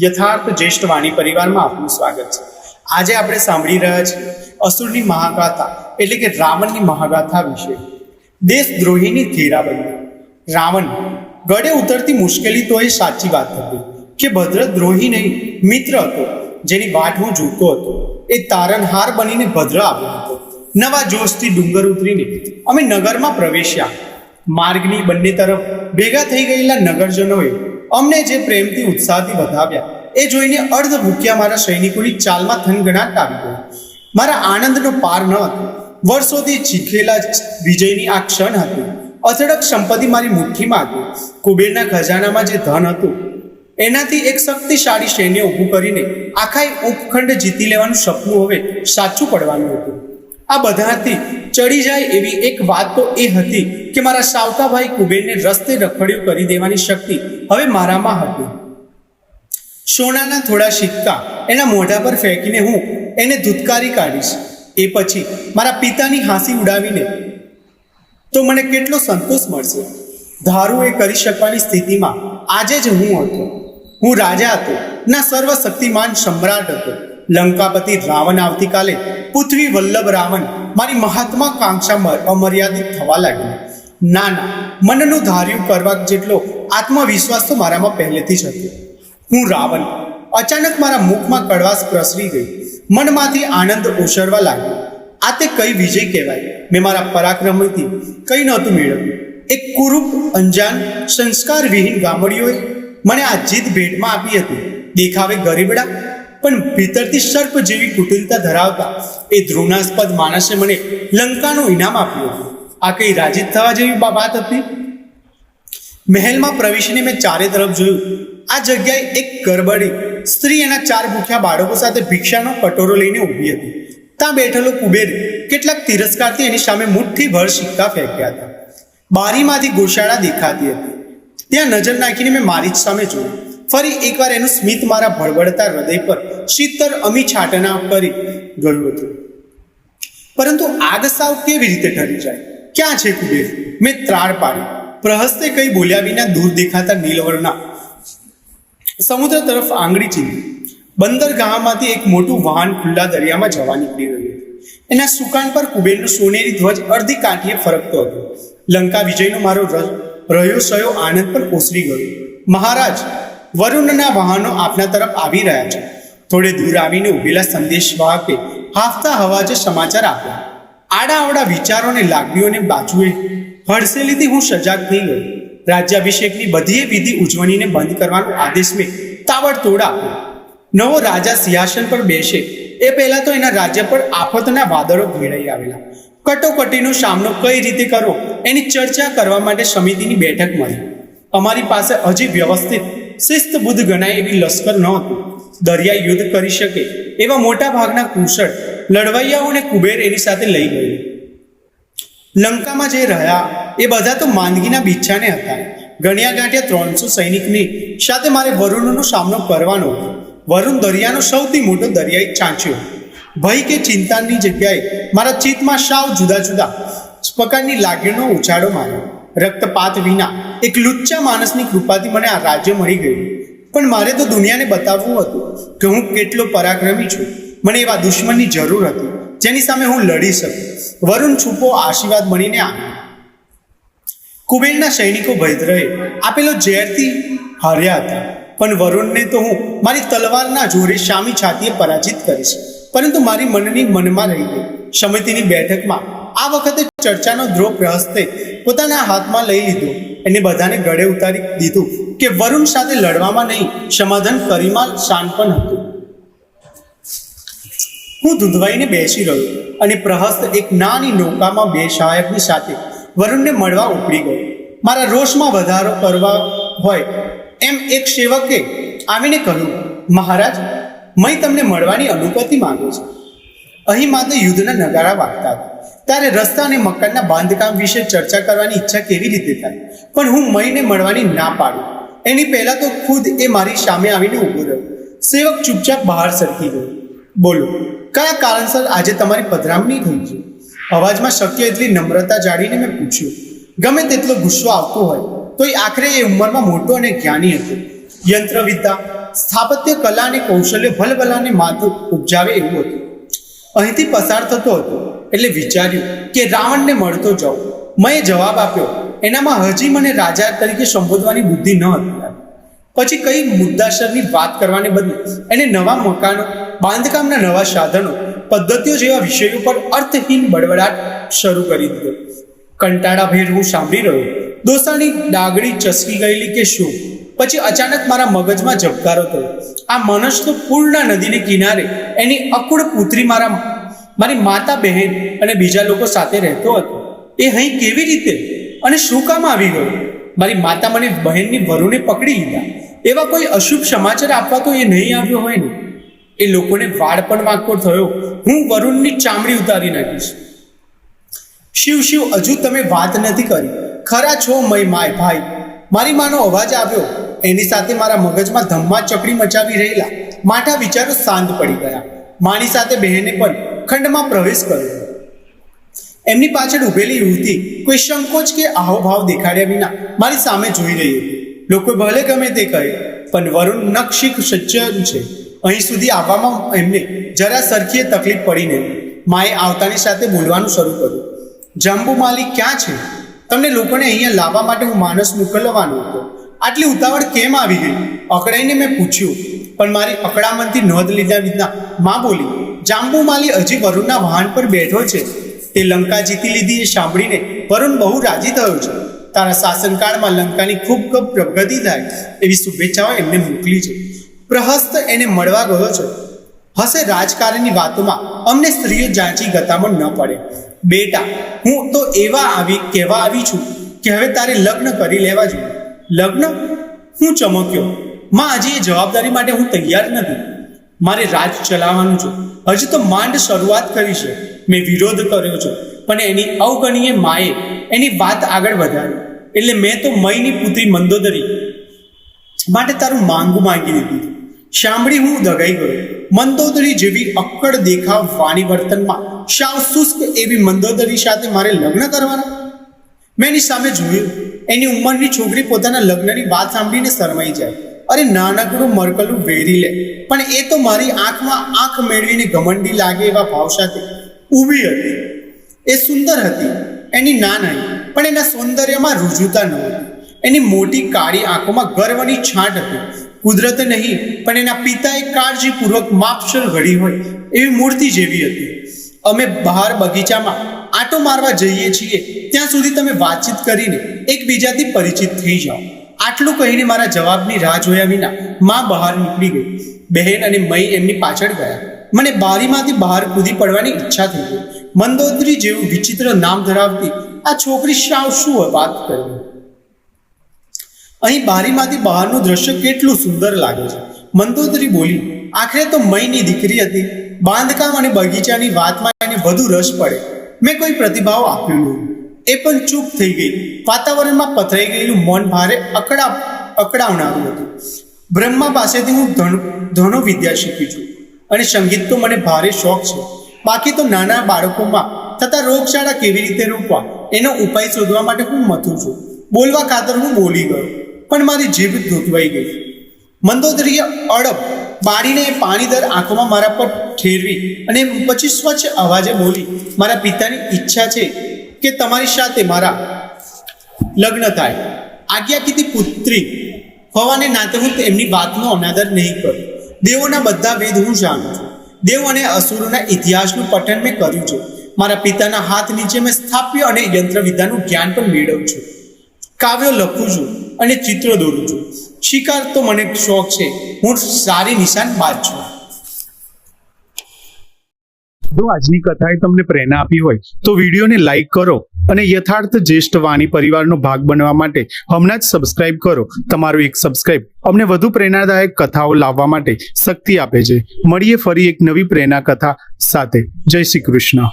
યથાર્થ જ્યેષ્ઠ વાણી પરિવારમાં આપનું સ્વાગત છે। આજે આપણે સાંભળી રહ્યા છીએ અસુરની મહાગાથા એટલે કે રાવણની મહાગાથા વિશે। દેશદ્રોહીની ઘેરાબંધી। રાવણ ગળે ઉતરતી મુશ્કેલી તો એ સાચી વાત હતી કે ભદ્રદ્રોહી નહીં મિત્ર હતો, જેની વાટ હું જોતો હતો। એ તારણહાર બનીને ભદ્ર આવ્યો હતો। નવા જોશથી ડુંગર ઉતરીને અમે નગરમાં પ્રવેશ્યા। માર્ગની બંને તરફ ભેગા થઈ ગયેલા નગરજનોએ અમને જે પ્રેમથી ઉત્સાહથી વધાવ્યા એ જોઈને અર્ધ ભૂખ્યા મારા સૈનિકોની ચાલમાં થનગનાટ આવી ગયો। મારા આનંદનો પાર ન હતો। વર્ષોથી ચીખેલા વિજયની આ ક્ષણ હતી। અથડક સંપત્તિ મારી મુઠ્ઠીમાં હતી। કુબેરના ખજાનામાં જે ધન હતું એનાથી એક શક્તિશાળી સૈન્ય ઊભું કરીને આખા ઉપખંડ જીતી લેવાનું સપનું હવે સાચું પડવાનું હતું। આ બધાથી ચડી જાય એવી એક વાત તો એ હતી કે મારા સાવકાભાઈ કુબેરને રસ્તે રખડ્યું કરી દેવાની શક્તિ હવે મારામાં હતી। સોનાના થોડા સિક્કા એના મોઢા પર ફેંકીને હું એને ધૂતકારી કાઢીશ। એ પછી મારા પિતાની હાંસી ઉડાવીને તો મને કેટલો સંતોષ મળશે। ધારું એ કરી શકવાની સ્થિતિમાં આજે જ હું હતો। હું રાજા હતો, ના સર્વશક્તિમાન સમ્રાટ હતો। લંકાપતિ રાવણ આવતીકાલે પૃથ્વી વલ્લભ રાવણ મારી મહાત્માકાંક્ષા અમર્યાદિત થવા લાગી। ના, મનનું ધાર્યું કરવા જેટલો આત્મવિશ્વાસ તો મારામાં પહેલેથી જ હતો। હું રાવણ। અચાનક મારા મુખમાં કડવાશ પ્રસરી ગઈ। મનમાંથી આનંદ ઓસરવા લાગ્યો। આ તે કઈ વિજય કહેવાય? મેં મારા પરાક્રમથી કંઈ નહોતું મેળવ્યું। એક કુરૂપ, અંજાન, સંસ્કારવિહીન ગામડીઓએ મને આ જીત ભેટમાં આપી હતી। દેખાવે ગરીબડા પણ ભીતરથી સર્પ જેવી કુટિલતા ધરાવતા એ ધૃણાસ્પદ માણસે મને લંકાનું ઇનામ આપ્યું હતું। આ કઈ રાજીત થવા જેવી વાત હતી? મહેલમાં પ્રવેશીને મેં ચારે તરફ જોયું। આ જગ્યાએ એક ગરબડી સ્ત્રી એના 4 ભૂખ્યા બાળકો સાથે ભિક્ષાનો કટોરો લઈને ઊભી હતી। ત્યાં બેઠેલો કુબેર કેટલાક તિરસ્કારથી એની સામે મુઠ્ઠીભર સિક્કા ફેંક્યા હતા। બારીમાંથી ગોશાળા દેખાતી હતી। ત્યાં નજર નાખીને મેં મારી જ સામે જોયું। ફરી એકવાર એનું સ્મિત મારા ભળભળતા હૃદય પર શીતળ અમી છાટના કરી ગયું હતું। પરંતુ આગ સાવ કેવી રીતે ઠરી જાય? ક્યાં છે કુબેર? મેં ત્રાળ પાડી। પ્રહસ્તે કઈ બોલ્યા વિના દૂર દેખાતા નીલવર્ણના સમુદ્ર તરફ આંગળી ચીંધી। બંદરગાહમાંથી એક મોટું વાહન ખુલ્લા દરિયામાં જવા નીકળી રહ્યું હતું। એના સુકાન પર કુબેરનો સોનેરી ધ્વજ અડધી કાંઠીએ ફરકતો હતો। લંકા વિજયનો મારો રહ્યો સયો આનંદ પર ઓસરી ગયો। મહારાજ, વરુણના વાહનો આપના તરફ આવી રહ્યા છે। થોડે દૂર આવીને ઉભેલા સંદેશવાહકે હાફતા હવાજે સમાચાર આપ્યા। આડાઅવડા વિચારોને લાગણીઓને બાજુએ હડસેલીથી હું સજાગ થઈ ગયો। રાજ્યાભિષેકની બધીએ વિધિ ઉજવણીને બંધ કરવાનો આદેશ મેં તાબડતોડ આપ્યો। નવો રાજા સિંહાસન પર બેસે એ પહેલા તો એના રાજ્ય પર આફતના વાદળો ઘેરાઈ આવેલા। કટોકટીનો સામનો કઈ રીતે કરવો એની ચર્ચા કરવા માટે સમિતિની બેઠક મળી। અમારી પાસે હજી વ્યવસ્થિત શિસ્તબુદ્ધ ગણાય એવી લશ્કર નહોતું। દરિયા યુદ્ધ કરી શકે એવા મોટા ભાગના કુશળ લડવૈયાઓને કુબેર એની સાથે લઈ ગયો। લંકામાં જે રહ્યા એ બધા તો માંદગીના બિચ્છાને હતા। ગણ્યા ગાંઠ્યા 300 સૈનિકની સાથે મારે વરુણનો સામનો કરવાનો હતો। વરુણ દરિયાનો સૌથી મોટો દરિયાઈ ચાંચ્યો। ભય કે ચિંતાની જગ્યાએ મારા ચિત્તમાં સાવ જુદા જુદા પ્રકારની લાગણીનો ઉછાળો માર્યો। રક્તપાત વિના એક લુચ્ચા માણસની કૃપાથી મને આ રાજ્ય મળી ગયું। પણ મારે તો દુનિયાને બતાવવું હતું કે હું કેટલો પરાક્રમી છું। મને એવા દુશ્મનની જરૂર હતી જેની સામે હું લડી શકું। વરુણ છુપો આશીર્વાદ બનીને આવ્યો। કુબેરના સૈનિકો ભદ્રએ આપેલો ઝેરથી હાર્યા હતા, પણ વરુણને તો હું મારી તલવારના જોરે શામી છાતીએ પરાજિત કરીશ। પરંતુ મારી મનની મનમાં રહી ગઈ। સમિતિની બેઠકમાં આ વખતે ચર્ચાનો દ્રોહ પ્રહસ્તે પોતાના હાથમાં લઈ લીધો। એને બધાને ગળે ઉતારી દીધું કે વરુણ સાથે લડવામાં નહીં, સમાધાન કરીમાં શાન પણ હતું। હું ધૂંધવાઈને બેસી રહ્યો અને પ્રહસ્ત એક નાની નૌકામાં 2 સહાયકની સાથે વરુણને મળવા ઉપડી ગયો। મારા રોષમાં વધારો કરવા હોય એમ એક સેવકે આવીને કહ્યું, મહારાજ, મેં તમને મળવાની અનુમતિ માંગુ છું। અહીં માત્ર યુદ્ધના નગારા વાગતા હતા ત્યારે રસ્તા અને મકાનના બાંધકામ વિશે ચર્ચા કરવાની ઈચ્છા કેવી રીતે થાય? પણ હું મઈને મળવાની ના પાડું એની પહેલાં તો ખુદ એ મારી સામે આવીને ઊભો રહ્યો। સેવક ચૂપચાપ બહાર સરકી ગયો। બોલો, કયા કારણસર આજે તમારી પધરામણી થઈ છે? અવાજમાં શક્ય એટલી નમ્રતા જાળીને મેં પૂછ્યું। ગમે તેટલો ગુસ્સો આવતો હોય તો આખરે એ ઉંમરમાં મોટો અને જ્ઞાની હતો। યંત્રવિદ્યા સ્થાપત્ય કલા અને કૌશલ્ય ભલભલાને માથું ઉપજાવે એવું હતું. અહીંથી પસાર થતો હતો એટલે વિચાર્યું કે રાવણને મળતો જાઉં. મેં જવાબ આપ્યો, એનામાં હજી મને રાજા તરીકે સંબોધવાની બુદ્ધિ ન હતી. પછી કઈ મુદ્દાસરની વાત કરવાને બદલે એને નવા મકાનો, બાંધકામના નવા સાધનો, પદ્ધતિઓ જેવા વિષયો પર અર્થહીન બડબડાટ શરૂ કરી દીધો. કંટાળાભેર હું સાંભળી રહ્યો. દોસાની ડાગડી ચસકી ગયેલી કે શું? પછી અચાનક મારા મગજમાં ઝબકારો થયો. આ મનુષ્ય તો પૂર્ણા નદીને કિનારે એની અકુળ પુત્રી મારી માતા, બહેન અને બીજા લોકો સાથે રહેતો હતો. એ અહીં કેવી રીતે અને શું કામ આવી ગયો? મારી માતા મને બહેનની વરુને પકડી લીધા. એવા કોઈ અશુભ સમાચાર આપવા તો એ નહીં આવ્યો હોય ને. એ લોકોને વાળ પણ વાંકો થયો. હું વરુણની ચામડી ઉતારી નાખીશ. શિવ શિવ, હજુ તમે વાત નથી કરી. ખરા છો માય ભાઈ? મારી માનો અવાજ આવ્યો. એની સાથે મારા મગજમાં ધમ્મા ચકડી મચાવી રહેલા માઠા વિચારો શાંત પડી ગયા. માની સાથે બહેને પણ ખંડમાં પ્રવેશ કર્યો. એમની પાછળ ઉભેલી યુવતી કોઈ સંકોચ કે આહોભાવ દેખાડ્યા વિના મારી સામે જોઈ રહી હતી. લોકો ભલે ગમે તે કહે, પણ વરુણ નક્ષિક સજ્જન છે. અહીં સુધી આવવામાં એમને જરા સરખીએ તકલીફ પડી નહીં. માએ આવતાની સાથે બોલવાનું શરૂ કર્યું. જાંબુમાલી ક્યાં છે? તમને લોકોને અહીંયા લાવવા માટે હું માણસ મોકલવાનો હતો. આટલી ઉતાવળ કેમ આવી ગઈ? અકળાઈને મેં પૂછ્યું, પણ મારી અકળામણથી નોંધ લીધા વિના માં બોલી, જાંબુમાલી હજી વરુણના વાહન પર બેઠો છે. તે લંકા જીતી લીધી એ સાંભળીને વરુણ બહુ રાજી થયો છે. તારા શાસનકાળમાં લંકાની ખૂબ પ્રગતિ થાય એવી શુભેચ્છાઓ એમને મોકલી છે. પ્રહસ્ત એને મળવા ગયો છે. હશે રાજકારણની વાતોમાં અમને સ્ત્રીઓ જાંચી ગતામાં ન પડે. બેટા, હું તો કહેવા આવી છું કે હવે તારે લગ્ન કરી લેવા જોઈએ. લગ્ન? હું ચમક્યો. માં, હજી એ જવાબદારી માટે હું તૈયાર નથી. મારે રાજ ચલાવવાનું છે. હજી તો માંડ શરૂઆત કરી છે. મેં વિરોધ કર્યો છે, પણ એની અવગણીય માએ એની વાત આગળ વધારી. એટલે મેં તો મયની પુત્રી મંદોદરી માટે તારું માંગી લીધું. સાંભળી હું દગાઈ ગયો. મંદોદરી જેવી અક્કડ દેખાવ, વાણી વર્તનમાં સાવ શુષ્ક એવી મંદોદરી સાથે મારે લગ્ન કરવાના? મેં એની સામે જોયું. એની ઉંમરની છોકરી પોતાના લગ્નની વાત સાંભળીને શરમાઈ જાય. અરે નાનકડું મરકલું વેરી લે, પણ એ તો મારી આંખમાં આંખ મેળવીને ઘમંડી લાગે એવા ભાવ સાથે ઊભી હતી. એ સુંદર હતી. એની ના નહીં, પણ એના સૌંદર્યમાં રુજુતા નહોતી. એની મોટી કાળી આંખોમાં ગર્વની છાંટ હતી. કુદરતે નહીં, પણ એના પિતાએ કાળજીપૂર્વક માપસર ઘડી હોય એવી મૂર્તિ જેવી હતી. અમે બહાર બગીચામાં આંટો મારવા જઈએ છીએ ત્યાં સુધી તમે વાતચીત કરીને એકબીજાથી પરિચિત થઈ જાઓ. આટલું કહીને મારા જવાબની રાહ જોયા વિના માં બહાર નીકળી ગઈ. બહેન અને મય એમની પાછળ ગયા. મને બારીમાંથી બહાર કૂદી પડવાની ઈચ્છા થઈ ગઈ. મંદોદરી જેવું વિચિત્ર નામ ધરાવતી આ છોકરી સાવ શું વાત કરવી. અહીં બારીમાંથી બહારનું દ્રશ્ય કેટલું સુંદર લાગે છે. મંદોદરી બોલી. આખરે તો મયની દીકરી હતી. બાંધકામ અને બગીચાની વાતમાં એને વધુ રસ પડે. મેં કોઈ પ્રતિભાવ આપ્યો નહીં. એ પણ ચૂપ થઈ ગઈ. વાતાવરણમાં પથરાઈ ગયેલું મૌન ભારે અકળાવનારું હતું. બ્રહ્મા પાસેથી હું ધનો વિદ્યા શીખી છું અને સંગીત તો મને ભારે શોખ છે. બાકી તો નાના બાળકોમાં થતા રોગચાળા કેવી રીતે રોકવા એનો ઉપાય શોધવા માટે હું મથું છું. બોલવા ખાતર હું બોલી ગયો, પણ મારી જીભ ધૂતવાઈ ગઈ. મંદોદરીએ અડબ બાળીને પાણીદર આંખોમાં મારા પર ઠેરવી અને પછી સ્વચ્છ અવાજે બોલી, મારા પિતાની ઈચ્છા છે કે તમારી સાથે મારા લગ્ન થાય. આજ્ઞાકીતી પુત્રી હોવાને નાતે હું એમની વાતનો અનાદર નહીં કરું. દેવોના બધા વેદ હું જાણું છું. દેવ અને અસુરોના ઇતિહાસનું પઠન મેં કર્યું છે. મારા પિતાના હાથ નીચે મેં સ્થાપ્ય અને યંત્રવિદ્યાનું જ્ઞાન પણ મેળવું છું. કાવ્યો લખું છું અને ચિત્રો દોરું છું. શિકાર તો મને શોખ છે. હું સારી નિશાનબાજ છું. જો આજની કથાએ તમને પ્રેરણા આપી હોય તો વિડીયોને લાઈક કરો અને યથાર્થ જ્યેષ્ઠ વાણી પરિવારનો ભાગ બનવા માટે હમણાં જ સબસ્ક્રાઇબ કરો. તમારું એક સબસ્ક્રાઇબ અમને વધુ પ્રેરણાદાયક કથાઓ લાવવા માટે શક્તિ આપે છે. મળીએ ફરી એક નવી પ્રેરણા કથા સાથે. જય શ્રી કૃષ્ણ.